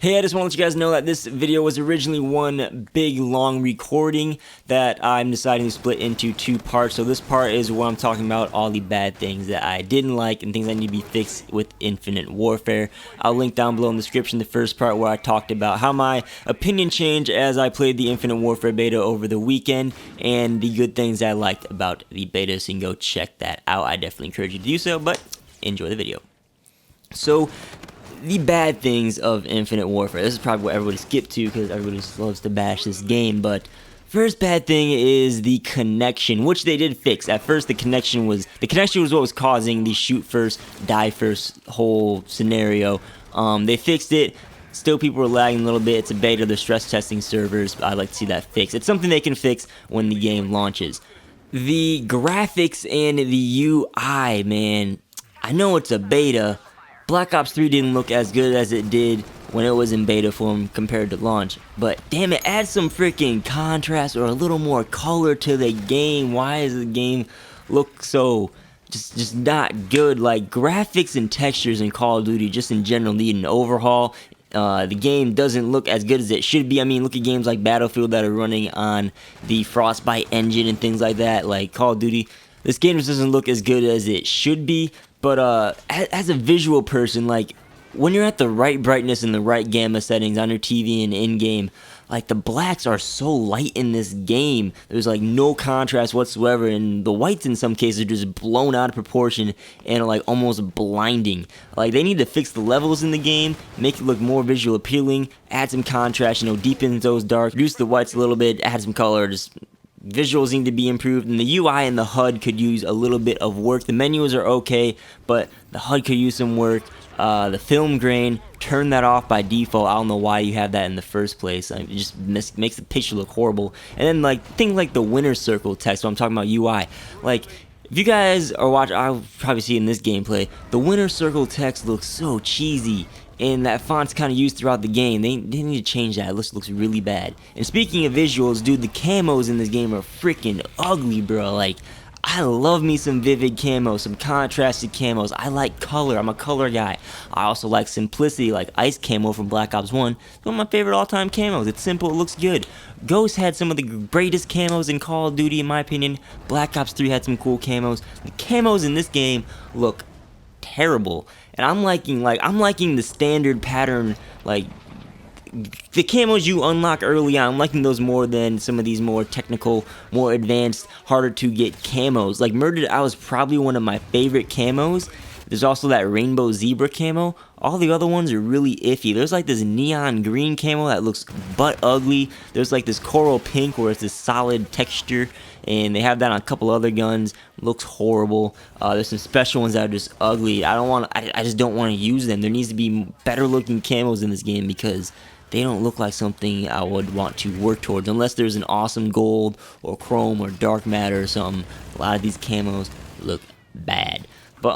Hey, I just want to let you guys know that this video was originally one big long recording that I'm deciding to split into two parts. So this part is where I'm talking about all the bad things that I didn't like and things that need to be fixed with Infinite Warfare. I'll link down below in the description the first part where I talked about how my opinion changed as I played the Infinite Warfare beta over the weekend and the good things I liked about the beta, so you can go check that out. I definitely encourage you to do so, but enjoy the video. So, the bad things of Infinite Warfare. This is probably what everybody skipped to because everybody just loves to bash this game, but first bad thing is the connection, which they did fix. At first, the connection was what was causing the shoot first, die first whole scenario. They fixed it. Still, people were lagging a little bit. It's a beta. They're stress testing servers. I'd like to see that fixed. It's something they can fix when the game launches. The graphics and the UI, man. I know it's a beta. Black Ops 3 didn't look as good as it did when it was in beta form compared to launch, but damn it, add some freaking contrast or a little more color to the game. Why does the game look so just not good? Like, graphics and textures in Call of Duty just in general need an overhaul. The game doesn't look as good as it should be. I mean, look at games like Battlefield that are running on the Frostbite engine and things like that. Like Call of Duty, this game just doesn't look as good as it should be. But as a visual person, like, when you're at the right brightness and the right gamma settings on your TV and in-game, like, the blacks are so light in this game. There's, like, no contrast whatsoever, and the whites in some cases are just blown out of proportion and are, like, almost blinding. Like, they need to fix the levels in the game, make it look more visual appealing, add some contrast, you know, deepen those darks, reduce the whites a little bit, add some color, just visuals need to be improved, and the UI and the HUD could use a little bit of work. The menus are okay, but the HUD could use some work. The film grain, turn that off by default. I don't know why you have that in the first place. It just makes the picture look horrible. And then, like, things like the winner circle text, so I'm talking about UI. Like, if you guys are watching, I'll probably see in this gameplay, the winner circle text looks so cheesy. And that font's kind of used throughout the game. They need to change that. It looks really bad. And speaking of visuals, dude, the camos in this game are freaking ugly, bro. Like, I love me some vivid camos, some contrasted camos. I like color. I'm a color guy. I also like simplicity, like Ice Camo from Black Ops 1. It's one of my favorite all-time camos. It's simple. It looks good. Ghost had some of the greatest camos in Call of Duty, in my opinion. Black Ops 3 had some cool camos. The camos in this game look terrible, and I'm liking the standard pattern, like the camos you unlock early on. I'm liking those more than some of these more technical, more advanced, harder to get camos. Like Murdered Out was probably one of my favorite camos. There's also that rainbow zebra camo. All the other ones are really iffy. There's like this neon green camo that looks butt ugly. There's like this coral pink where it's this solid texture, and they have that on a couple other guns. Looks horrible. There's some special ones that are just ugly. I just don't want to use them. There needs to be better looking camos in this game because they don't look like something I would want to work towards unless there's an awesome gold or chrome or dark matter or something. A lot of these camos look bad. But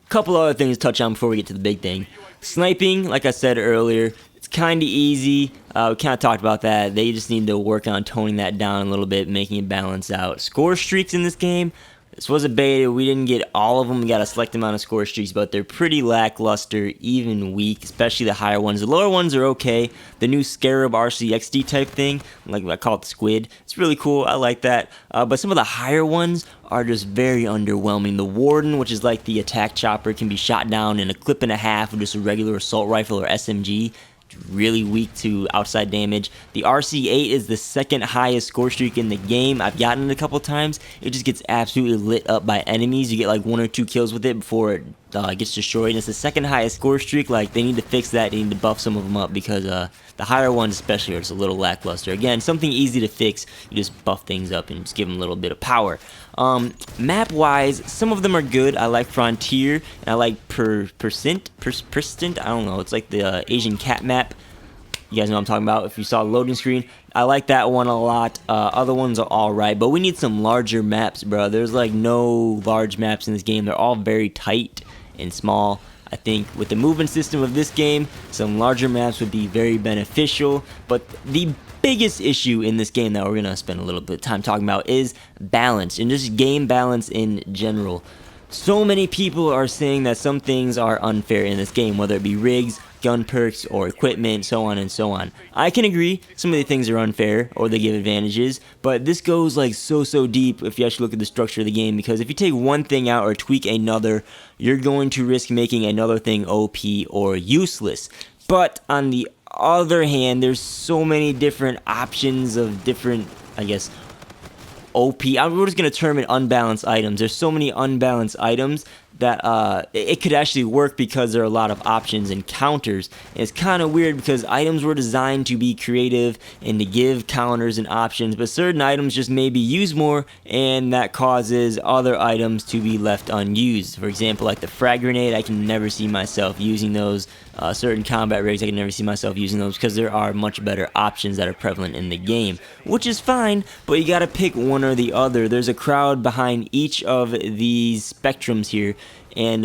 couple other things to touch on before we get to the big thing. Sniping, like I said earlier, it's kind of easy. We kind of talked about that. They just need to work on toning that down a little bit, making it balance out. Score streaks in this game. This was a beta. We didn't get all of them. We got a select amount of score streaks, but they're pretty lackluster, even weak, especially the higher ones. The lower ones are okay. The new Scarab RCXD type thing, like I call it the squid, it's really cool. I like that. But some of the higher ones are just very underwhelming. The Warden, which is like the attack chopper, can be shot down in a clip and a half with just a regular assault rifle or SMG. Really weak to outside damage. The RC8 is the second highest score streak in the game. I've gotten it a couple times. It just gets absolutely lit up by enemies. You get like 1 or 2 kills with it before it gets destroyed. And it's the second highest score streak. Like, they need to fix that. They need to buff some of them up because the higher ones especially are just a little lackluster. Again, something easy to fix. You just buff things up and just give them a little bit of power. Map wise, some of them are good. I like Frontier and I like Persistent. I don't know, it's like the Asian cat map. You guys know what I'm talking about if you saw the loading screen. I like that one a lot. Other ones are alright, but we need some larger maps, bro. There's like no large maps in this game. They're all very tight and small. I think with the movement system of this game, some larger maps would be very beneficial. But the biggest issue in this game that we're going to spend a little bit of time talking about is balance, and just game balance in general. So many people are saying that some things are unfair in this game, whether it be rigs, gun perks or equipment, so on and so on. I can agree some of the things are unfair or they give advantages, but this goes like so deep if you actually look at the structure of the game, because if you take one thing out or tweak another, you're going to risk making another thing OP or useless. But on the other hand, there's so many different options of different, I guess, we're just going to term it unbalanced items. There's so many unbalanced items that it could actually work because there are a lot of options and counters. And it's kind of weird because items were designed to be creative and to give counters and options, but certain items just may be used more, and that causes other items to be left unused. For example, like the frag grenade, I can never see myself using those. Certain combat rigs, I can never see myself using those because there are much better options that are prevalent in the game, which is fine, but you gotta pick one or the other. There's a crowd behind each of these spectrums here, and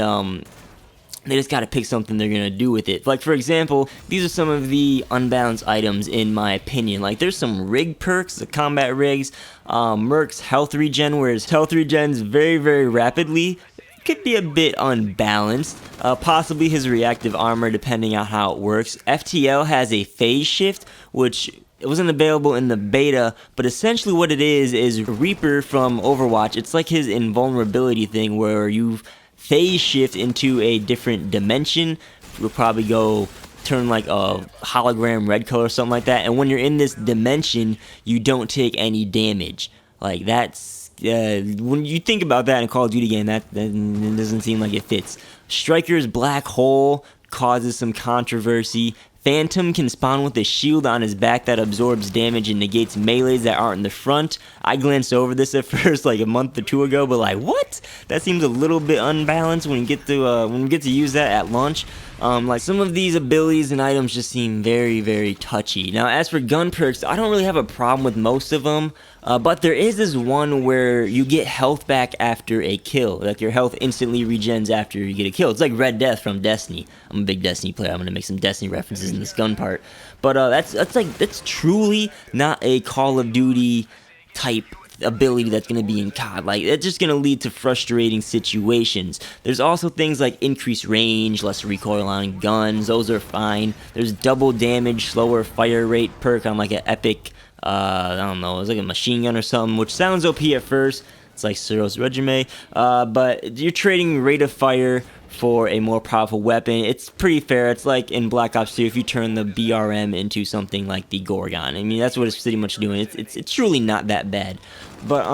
they just gotta pick something they're gonna do with it. Like, for example, these are some of the unbalanced items in my opinion. Like, there's some rig perks, the combat rigs, Merc's health regen, where his health regens very rapidly. Could be a bit unbalanced. Possibly his reactive armor, depending on how it works. FTL has a phase shift, which it wasn't available in the beta, but essentially what it is Reaper from Overwatch. It's like his invulnerability thing, where you phase shift into a different dimension. You'll probably go turn like a hologram red color or something like that, and when you're in this dimension, you don't take any damage. Like, that's when you think about that in a Call of Duty game, that doesn't seem like it fits. Striker's black hole causes some controversy. Phantom can spawn with a shield on his back that absorbs damage and negates melees that aren't in the front. I glanced over this at first like a month or two ago, but like, what? That seems a little bit unbalanced when you get to use that at launch. Like, some of these abilities and items just seem very touchy. Now, as for gun perks, I don't really have a problem with most of them, but there is this one where you get health back after a kill. Like, your health instantly regens after you get a kill. It's like Red Death from Destiny. I'm a big Destiny player. I'm gonna make some Destiny references in this gun part, but that's truly not a Call of Duty type ability that's going to be in COD. Like, it's just going to lead to frustrating situations. There's also things like increased range, less recoil on guns. Those are fine. There's double damage, slower fire rate perk on like an epic, I don't know, it's like a machine gun or something, which sounds OP at first. It's like Cyril's resume, but you're trading rate of fire for a more powerful weapon. It's pretty fair. It's like in Black Ops 2 if you turn the BRM into something like the Gorgon. I mean, that's what it's pretty much doing. It's truly not that bad. But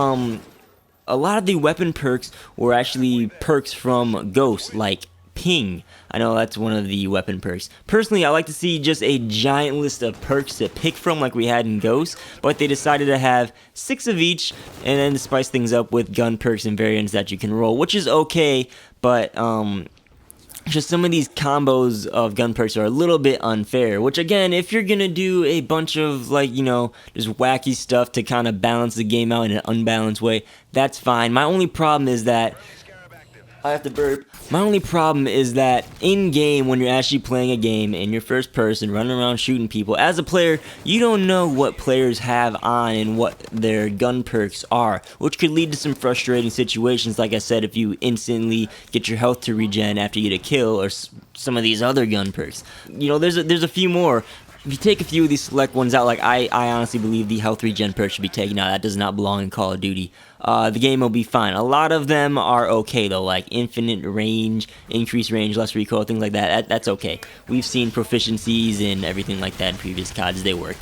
a lot of the weapon perks were actually perks from Ghost, like Ping. I know that's one of the weapon perks. Personally, I like to see just a giant list of perks to pick from like we had in Ghost, but they decided to have 6 of each and then to spice things up with gun perks and variants that you can roll, which is okay, but just some of these combos of gun perks are a little bit unfair, which again, if you're gonna do a bunch of like, you know, just wacky stuff to kind of balance the game out in an unbalanced way, that's fine. My only problem is that I have to burp. My only problem is that in-game, when you're actually playing a game in your first person, running around shooting people, as a player, you don't know what players have on and what their gun perks are, which could lead to some frustrating situations, like I said, if you instantly get your health to regen after you get a kill, or some of these other gun perks. You know, there's a few more. If you take a few of these select ones out, like I honestly believe the health regen perk should be taken out. That does not belong in Call of Duty. The game will be fine. A lot of them are okay though, like infinite range, increased range, less recoil, things like that. That's okay. We've seen proficiencies and everything like that in previous CODs. They work.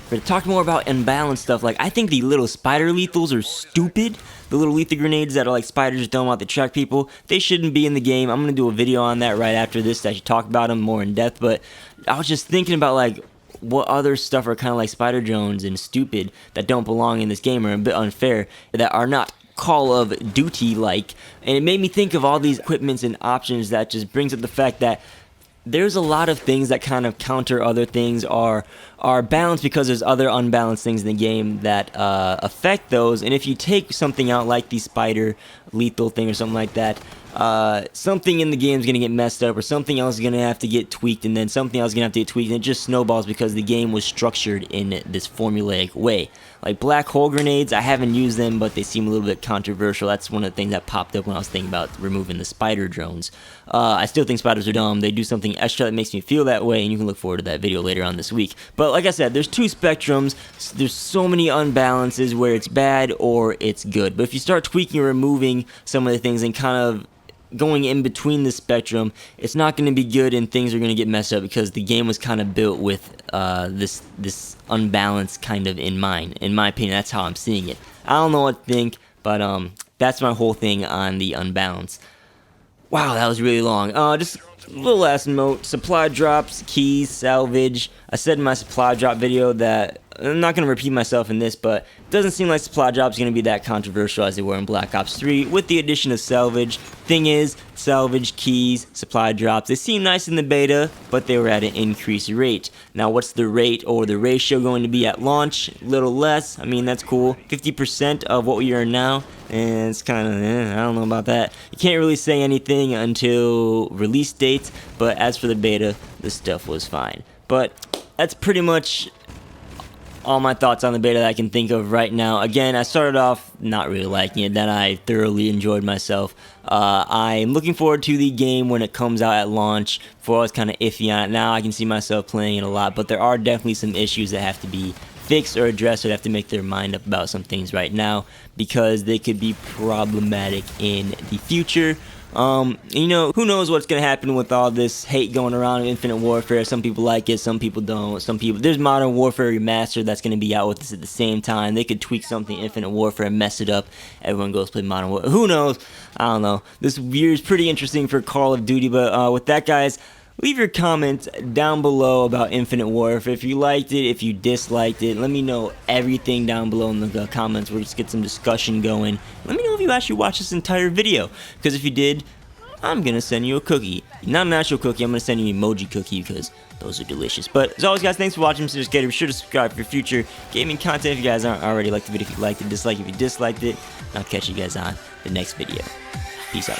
But to talk more about unbalanced stuff, like I think the little spider lethals are stupid. The little lethal grenades that are like spiders don't want to track people, they shouldn't be in the game. I'm going to do a video on that right after this to actually talk about them more in depth, but I was just thinking about like what other stuff are kind of like spider drones and stupid that don't belong in this game, or a bit unfair, that are not Call of Duty like. And it made me think of all these equipments and options that just brings up the fact that there's a lot of things that kind of counter other things, or are balanced because there's other unbalanced things in the game that affect those. And if you take something out like the spider lethal thing or something like that, something in the game is going to get messed up, or something else is going to have to get tweaked, and then something else is going to have to get tweaked, and it just snowballs because the game was structured in this formulaic way. Like black hole grenades, I haven't used them, but they seem a little bit controversial. That's one of the things that popped up when I was thinking about removing the spider drones. I still think spiders are dumb. They do something extra that makes me feel that way, and you can look forward to that video later on this week. But like I said, there's two spectrums. There's so many unbalances where it's bad or it's good. But if you start tweaking or removing some of the things and kind of going in between the spectrum, it's not going to be good, and things are going to get messed up because the game was kind of built with this unbalanced kind of in mind. In my opinion, that's how I'm seeing it. I don't know what to think, but that's my whole thing on the unbalance. Wow, that was really long. Just a little last note: supply drops, keys, salvage. I said in my supply drop video that I'm not going to repeat myself in this, but it doesn't seem like supply drops are going to be that controversial as they were in Black Ops 3 with the addition of salvage. Thing is, salvage, keys, supply drops, they seem nice in the beta, but they were at an increased rate. Now, what's the rate or the ratio going to be at launch? A little less. I mean, that's cool. 50% of what we earn now, and it's kind of, I don't know about that. You can't really say anything until release dates, but as for the beta, this stuff was fine. But that's pretty much all my thoughts on the beta that I can think of right now. Again, I started off not really liking it, then I thoroughly enjoyed myself. I'm looking forward to the game when it comes out at launch. Before I was kind of iffy on it. Now I can see myself playing it a lot, but there are definitely some issues that have to be fixed or addressed, or they have to make their mind up about some things right now because they could be problematic in the future. You know, who knows what's gonna happen with all this hate going around in Infinite Warfare. Some people like it, some people don't. There's Modern Warfare Remastered that's gonna be out with this at the same time. They could tweak something in Infinite Warfare and mess it up. Everyone goes play Modern Warfare. Who knows? I don't know. This year is pretty interesting for Call of Duty, but with that, guys, leave your comments down below about Infinite Warfare. If you liked it, if you disliked it, let me know everything down below in the comments. We'll just get some discussion going. Let me know if you actually watched this entire video, because if you did, I'm going to send you a cookie. Not an actual cookie, I'm going to send you an emoji cookie because those are delicious. But as always, guys, thanks for watching. Mr. Skater. Be sure to subscribe for future gaming content if you guys aren't already. Like the video if you liked it, dislike if you disliked it. And I'll catch you guys on the next video. Peace out.